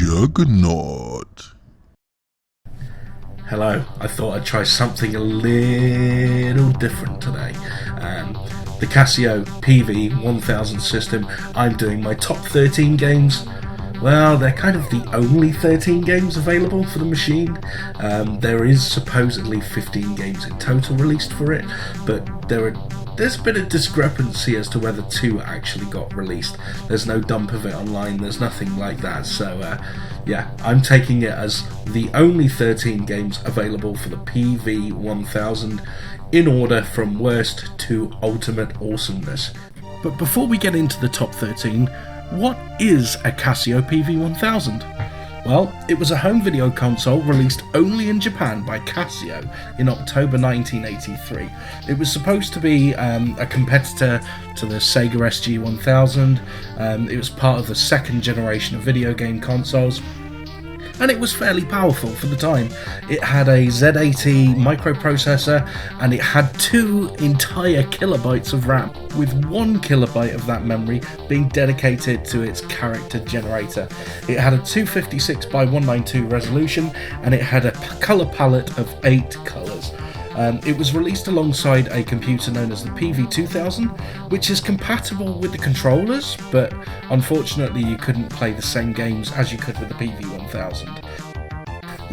juggernaut. Hello, I thought I'd try something a little different today. The Casio PV-1000 system, I'm doing my top 13 games. Well, they're kind of the only 13 games available for the machine. There is supposedly 15 games in total released for it, but there's a bit of discrepancy as to whether 2 actually got released. There's no dump of it online, there's nothing like that, so yeah, I'm taking it as the only 13 games available for the PV-1000 in order from worst to ultimate awesomeness. But before we get into the top 13, what is a Casio PV-1000? Well, it was a home video console released only in Japan by Casio in October 1983. It was supposed to be a competitor to the Sega SG-1000. It was part of the second generation of video game consoles, and it was fairly powerful for the time. It had a Z80 microprocessor, and it had 2 entire kilobytes of RAM, with 1 kilobyte of that memory being dedicated to its character generator. It had a 256 by 192 resolution, and it had a colour palette of 8 colours. It was released alongside a computer known as the PV-2000, which is compatible with the controllers, but unfortunately you couldn't play the same games as you could with the PV-1000.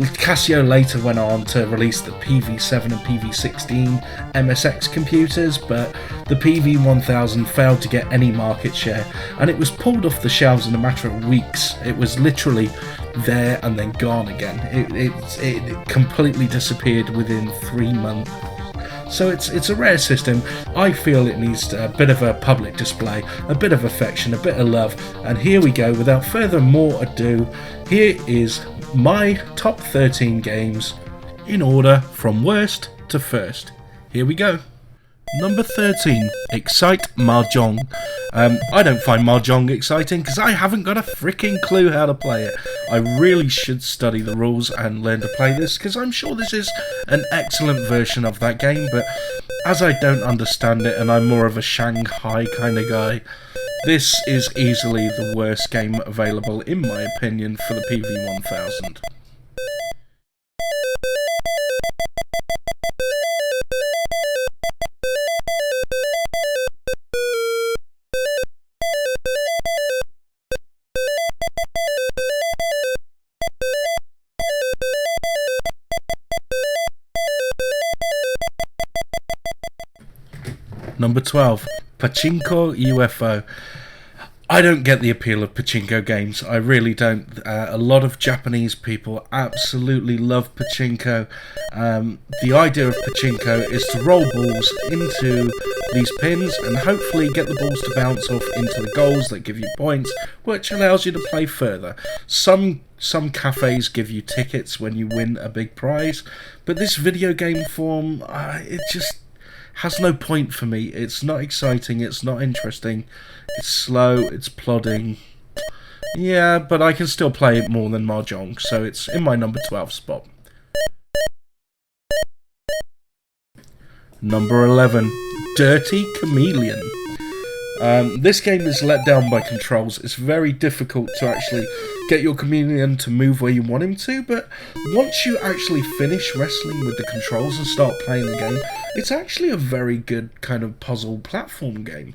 Casio later went on to release the PV-7 and PV-16 MSX computers, but the PV-1000 failed to get any market share, and it was pulled off the shelves in a matter of weeks. It was literally there and then gone again. It completely disappeared within 3 months. So it's a rare system. I feel it needs a bit of a public display, a bit of affection, a bit of love, and here we go. Without further more ado, here is my top 13 games in order from worst to first. Here we go. Number 13, Excite Mahjong. I don't find Mahjong exciting because I haven't got a freaking clue how to play it. I really should study the rules and learn to play this, because I'm sure this is an excellent version of that game, but as I don't understand it and I'm more of a Shanghai kind of guy, this is easily the worst game available in my opinion for the PV-1000. Number 12, Pachinko UFO. I don't get the appeal of pachinko games, I really don't. A lot of Japanese people absolutely love pachinko. The idea of pachinko is to roll balls into these pins and hopefully get the balls to bounce off into the goals that give you points, which allows you to play further. Some cafes give you tickets when you win a big prize, but this video game form, it just has no point for me. It's not exciting, it's not interesting, it's slow, it's plodding. Yeah, but I can still play it more than Mahjong, so it's in my number 12 spot. Number 11, Dirty Chameleon. This game is let down by controls. It's very difficult to actually get your chameleon to move where you want him to, but once you actually finish wrestling with the controls and start playing the game, it's actually a very good kind of puzzle platform game.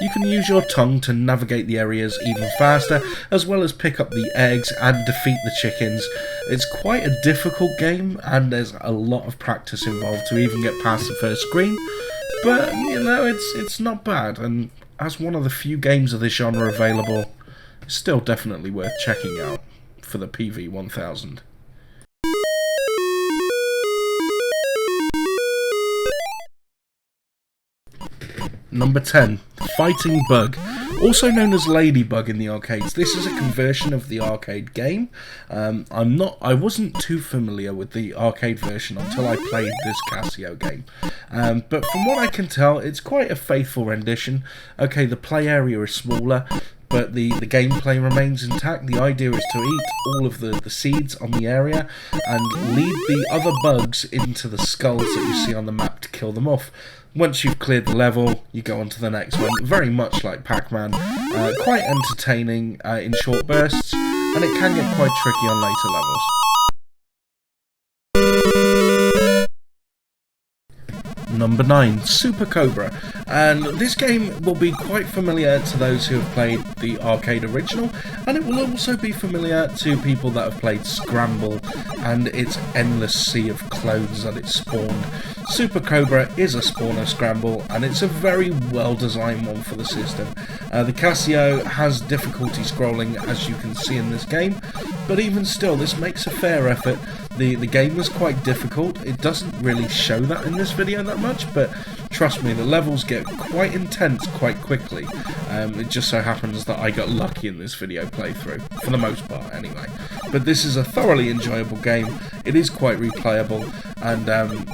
You can use your tongue to navigate the areas even faster, as well as pick up the eggs and defeat the chickens. It's quite a difficult game, and there's a lot of practice involved to even get past the first screen, but you know, it's not bad, and as one of the few games of this genre available, it's still definitely worth checking out for the PV-1000. Number 10, Fighting Bug. Also known as Ladybug in the arcades. This is a conversion of the arcade game. I wasn't too familiar with the arcade version until I played this Casio game. But from what I can tell, it's quite a faithful rendition. Okay, the play area is smaller, but the gameplay remains intact. The idea is to eat all of the seeds on the area and lead the other bugs into the skulls that you see on the map to kill them off. Once you've cleared the level, you go on to the next one. Very much like Pac-Man. Quite entertaining in short bursts. and it can get quite tricky on later levels. Number 9, Super Cobra, and this game will be quite familiar to those who have played the arcade original, and it will also be familiar to people that have played Scramble and its endless sea of clones that it spawned. Super Cobra is a spawner Scramble, and it's a very well designed one for the system. The Casio has difficulty scrolling, as you can see in this game, but even still this makes a fair effort. The game was quite difficult. It doesn't really show that in this video that much, but trust me, the levels get quite intense quite quickly. It just so happens that I got lucky in this video playthrough, for the most part anyway. But this is a thoroughly enjoyable game. It is quite replayable, and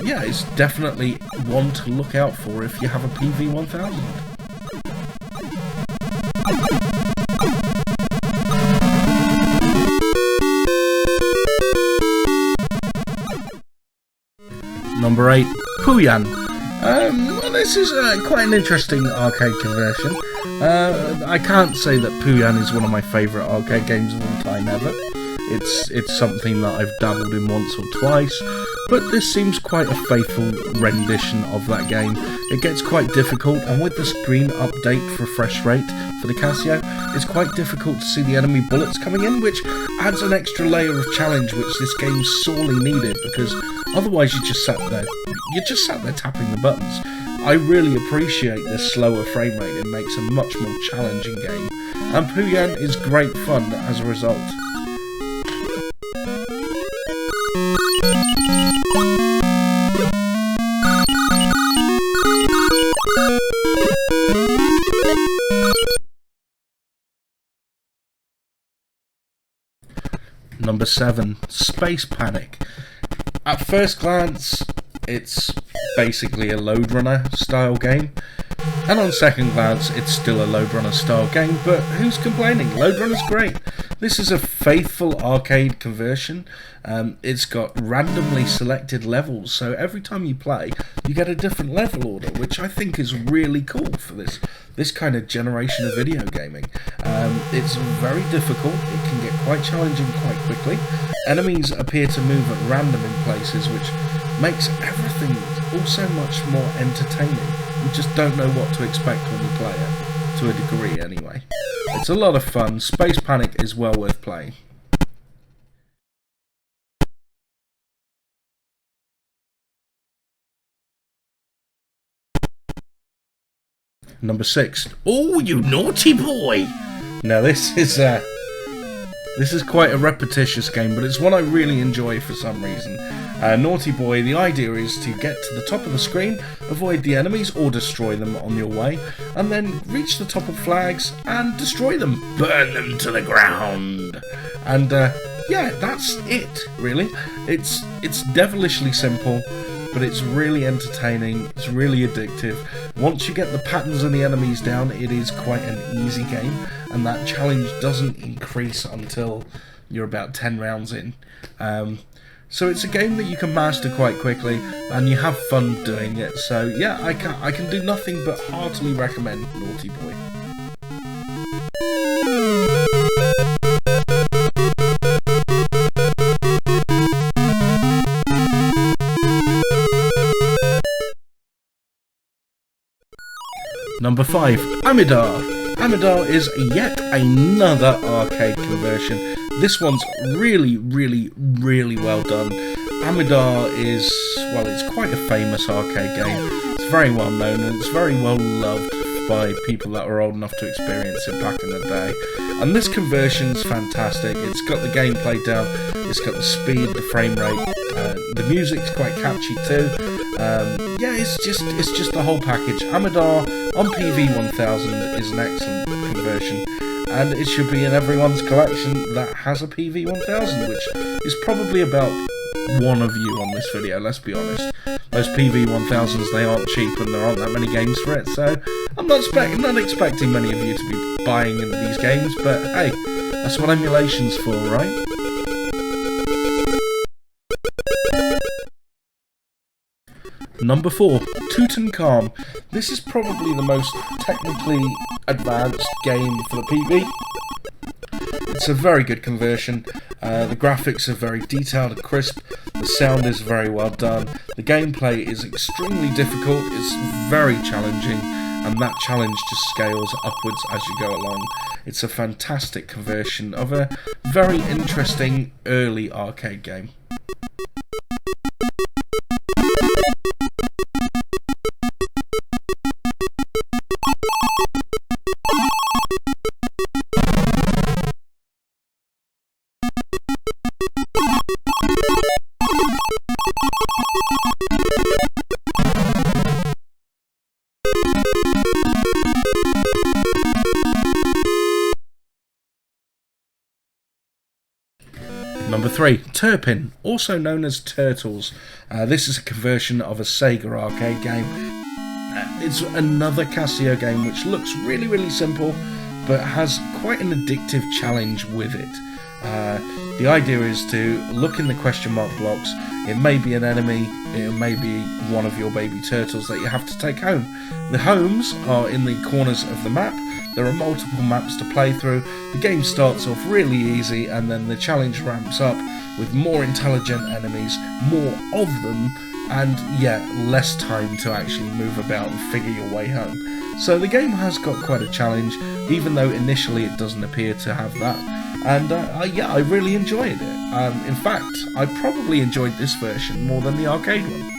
yeah, it's definitely one to look out for if you have a PV-1000. Number 8, Pooyan. Well, this is quite an interesting arcade conversion. I can't say that Pooyan is one of my favourite arcade games of all time ever. It's something that I've dabbled in once or twice, but this seems quite a faithful rendition of that game. It gets quite difficult, and with the screen update refresh rate for the Casio, it's quite difficult to see the enemy bullets coming in, which adds an extra layer of challenge which this game sorely needed, because otherwise you just sat there tapping the buttons. I really appreciate this slower frame rate. It makes a much more challenging game, and Pooyan is great fun as a result. Number 7, Space Panic. At first glance, it's basically a Lode Runner style game, and on second glance it's still a Lode Runner style game, but who's complaining? Lode Runner's great. This is a faithful arcade conversion. It's got randomly selected levels, so every time you play you get a different level order, which I think is really cool for this kind of generation of video gaming. It's very difficult. It can get quite challenging quite quickly. Enemies appear to move at random in places, which makes everything also much more entertaining. You just don't know what to expect when you play it, to a degree anyway. It's a lot of fun. Space Panic is well worth playing. Number 6. Oh, you naughty boy! Now this is quite a repetitious game, but it's one I really enjoy for some reason. Naughty Boy, the idea is to get to the top of the screen, avoid the enemies or destroy them on your way, and then reach the top of flags and destroy them. Burn them to the ground! And yeah, that's it, really. It's devilishly simple, but it's really entertaining, it's really addictive. Once you get the patterns and the enemies down, it is quite an easy game, and that challenge doesn't increase until you're about 10 rounds in. So it's a game that you can master quite quickly, and you have fun doing it. So yeah, I can do nothing but heartily recommend Naughty Boy. Number 5, Amidar. Amidar is yet another arcade conversion. This one's really, really, really well done. Amidar is, well, it's quite a famous arcade game. It's very well known, and it's very well loved by people that were old enough to experience it back in the day. And this conversion's fantastic. It's got the gameplay down, it's got the speed, the frame rate, the music's quite catchy too. Yeah, it's just the whole package. Amidar on PV-1000 is an excellent conversion, and it should be in everyone's collection that has a PV-1000, which is probably about one of you on this video, let's be honest. Those PV-1000s, they aren't cheap, and there aren't that many games for it, so I'm not expecting many of you to be buying these games, but hey, that's what emulation's for, right? Number 4, Tutankhamun. This is probably the most technically advanced game for the PV. It's a very good conversion. The graphics are very detailed and crisp. The sound is very well done. The gameplay is extremely difficult. It's very challenging, and that challenge just scales upwards as you go along. It's a fantastic conversion of a very interesting early arcade game. Number 3, Turpin, also known as Turtles. This is a conversion of a Sega arcade game. It's another Casio game which looks really simple, but has quite an addictive challenge with it. The idea is to look in the question mark blocks. It may be an enemy, it may be one of your baby turtles that you have to take home. The homes are in the corners of the map. There are multiple maps to play through. The game starts off really easy, and then the challenge ramps up with more intelligent enemies, more of them, and less time to actually move about and figure your way home. So the game has got quite a challenge, even though initially it doesn't appear to have that. And I really enjoyed it. In fact, I probably enjoyed this version more than the arcade one.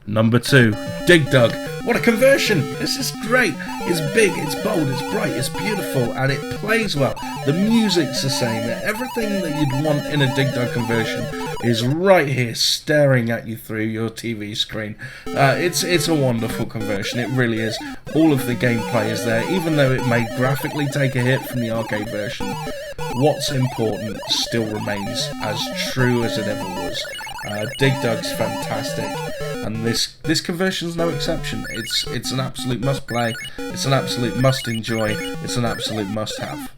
Number 2, Dig Dug. What a conversion! This is great. It's big, it's bold, it's bright, it's beautiful, and it plays well. The music's the same. Everything that you'd want in a Dig Dug conversion is right here, staring at you through your TV screen. It's a wonderful conversion. It really is. All of the gameplay is there, even though it may graphically take a hit from the arcade version. What's important still remains as true as it ever was. Dig Dug's fantastic, and this conversion's no exception. It's an absolute must play, it's an absolute must enjoy, it's an absolute must have.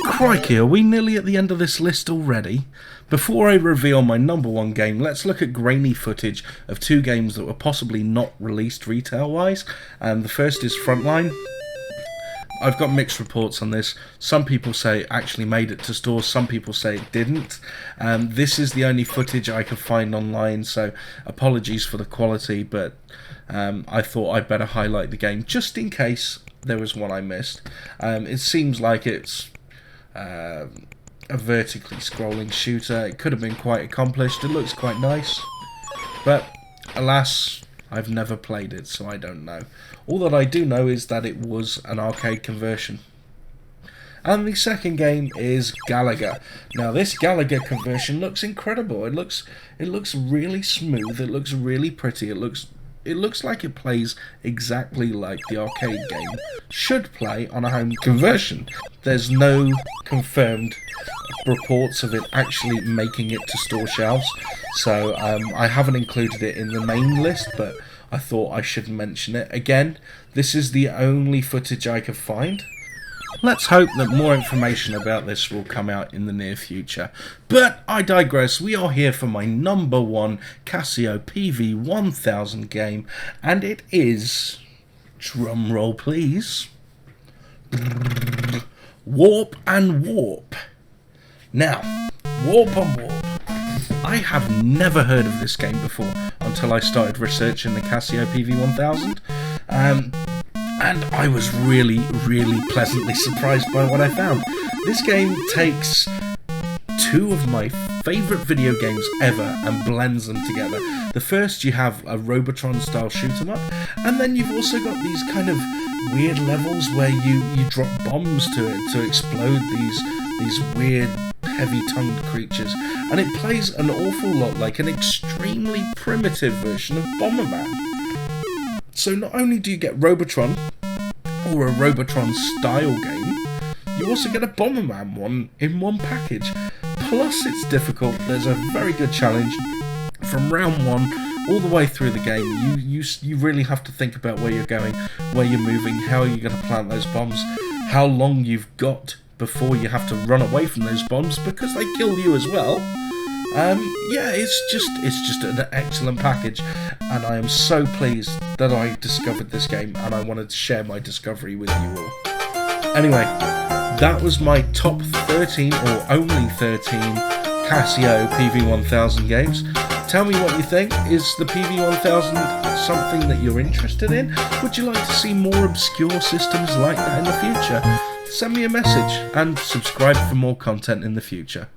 Crikey, are we nearly at the end of this list already? Before I reveal my number 1 game, let's look at grainy footage of 2 games that were possibly not released retail-wise. The first is Frontline. I've got mixed reports on this. Some people say it actually made it to stores, some people say it didn't. This is the only footage I could find online, so apologies for the quality, but I thought I'd better highlight the game just in case there was one I missed. It seems like it's a vertically scrolling shooter. It could have been quite accomplished. It looks quite nice, but alas, I've never played it, so I don't know. All that I do know is that it was an arcade conversion. And the second game is Galaga. Now this Galaga conversion looks incredible. It looks really smooth. It looks really pretty. It looks like it plays exactly like the arcade game should play on a home conversion. There's no confirmed reports of it actually making it to store shelves, so I haven't included it in the main list, but I thought I should mention it. Again, this is the only footage I could find. Let's hope that more information about this will come out in the near future. But I digress. We are here for my number 1 Casio PV-1000 game, and it is, drum roll please, Warp and Warp. Now, Warp and Warp. I have never heard of this game before until I started researching the Casio PV-1000. And I was really pleasantly surprised by what I found. This game takes 2 of my favourite video games ever and blends them together. The first, you have a Robotron style shoot 'em up, and then you've also got these kind of weird levels where you drop bombs to it to explode these weird heavy-tongued creatures, and it plays an awful lot like an extremely primitive version of Bomberman. So not only do you get Robotron, or a Robotron style game, you also get a Bomberman one in one package. Plus it's difficult, there's a very good challenge. From round 1 all the way through the game, you really have to think about where you're going, where you're moving, how you're going to plant those bombs, how long you've got before you have to run away from those bombs, because they kill you as well. Yeah, it's just an excellent package, and I am so pleased that I discovered this game, and I wanted to share my discovery with you all. Anyway, that was my top 13, or only 13, Casio PV-1000 games. Tell me what you think. Is the PV-1000 something that you're interested in? Would you like to see more obscure systems like that in the future? Send me a message and subscribe for more content in the future.